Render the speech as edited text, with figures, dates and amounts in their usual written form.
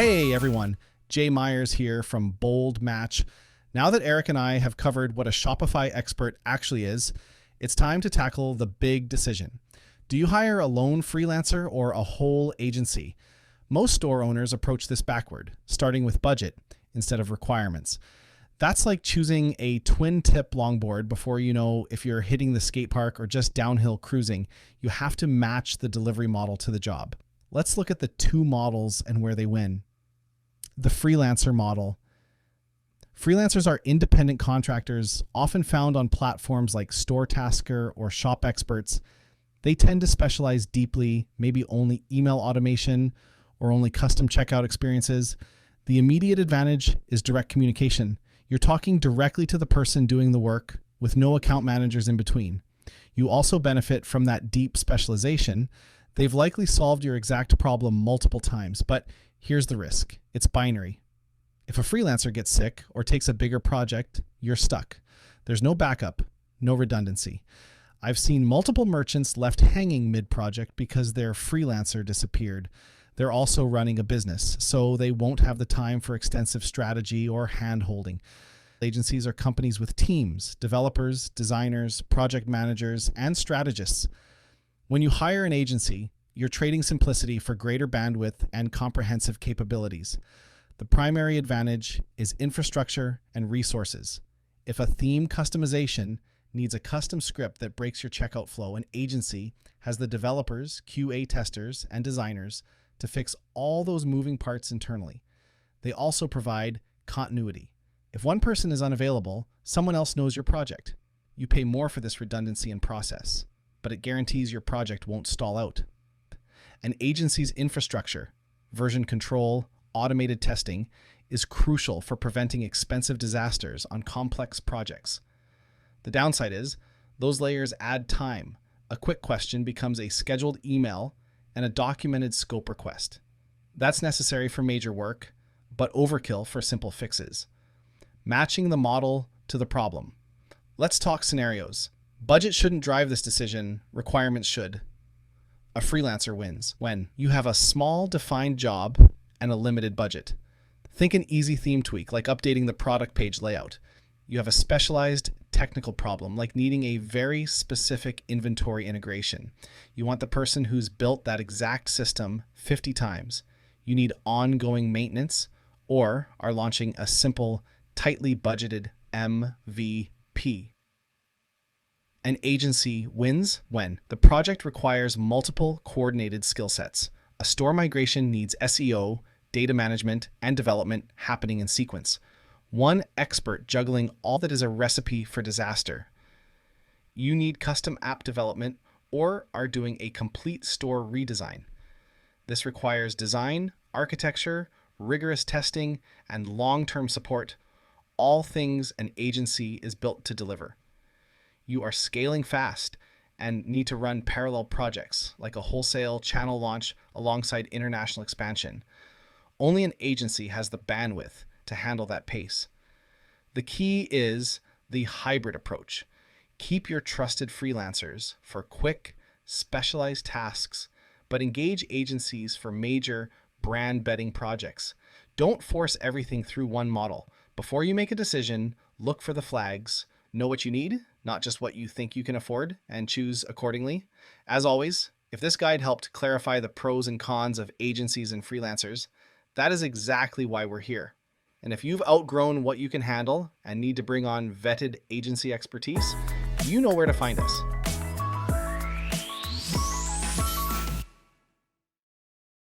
Hey everyone, Jay Myers here from Bold Match. Now that Eric and I have covered what a Shopify expert actually is, it's time to tackle the big decision. Do you hire a lone freelancer or a whole agency? Most store owners approach this backward, starting with budget instead of requirements. That's like choosing a twin tip longboard before you know if you're hitting the skate park or just downhill cruising. You have to match the delivery model to the job. Let's look at the two models and where they win. The freelancer model. Freelancers are independent contractors, often found on platforms like StoreTasker or Shop Experts. They tend to specialize deeply, maybe only email automation or only custom checkout experiences. The immediate advantage is direct communication. You're talking directly to the person doing the work with no account managers in between. You also benefit from that deep specialization. They've likely solved your exact problem multiple times, but here's the risk. It's binary. If a freelancer gets sick or takes a bigger project, you're stuck. There's no backup, no redundancy. I've seen multiple merchants left hanging mid-project because their freelancer disappeared. They're also running a business, so they won't have the time for extensive strategy or hand-holding. Agencies are companies with teams, developers, designers, project managers, and strategists. When you hire an agency, you're trading simplicity for greater bandwidth and comprehensive capabilities. The primary advantage is infrastructure and resources. If a theme customization needs a custom script that breaks your checkout flow, an agency has the developers, QA testers, and designers to fix all those moving parts internally. They also provide continuity. If one person is unavailable, someone else knows your project. You pay more for this redundancy and process, but it guarantees your project won't stall out. An agency's infrastructure, version control, automated testing is crucial for preventing expensive disasters on complex projects. The downside is those layers add time. A quick question becomes a scheduled email and a documented scope request. That's necessary for major work, but overkill for simple fixes. Matching the model to the problem. Let's talk scenarios. Budget shouldn't drive this decision, requirements should. A freelancer wins when you have a small defined job and a limited budget. Think an easy theme tweak like updating the product page layout. You have a specialized technical problem like needing a very specific inventory integration. You want the person who's built that exact system 50 times. You need ongoing maintenance or are launching a simple, tightly budgeted MVP. An agency wins when the project requires multiple coordinated skill sets. A store migration needs SEO, data management, and development happening in sequence. One expert juggling all that is a recipe for disaster. You need custom app development or are doing a complete store redesign. This requires design, architecture, rigorous testing, and long-term support, all things an agency is built to deliver. You are scaling fast and need to run parallel projects like a wholesale channel launch alongside international expansion. Only an agency has the bandwidth to handle that pace. The key is the hybrid approach. Keep your trusted freelancers for quick, specialized tasks, but engage agencies for major brand-building projects. Don't force everything through one model. Before you make a decision, look for the flags. Know what you need, not just what you think you can afford, and choose accordingly. As always, if this guide helped clarify the pros and cons of agencies and freelancers, that is exactly why we're here. And if you've outgrown what you can handle and need to bring on vetted agency expertise, you know where to find us.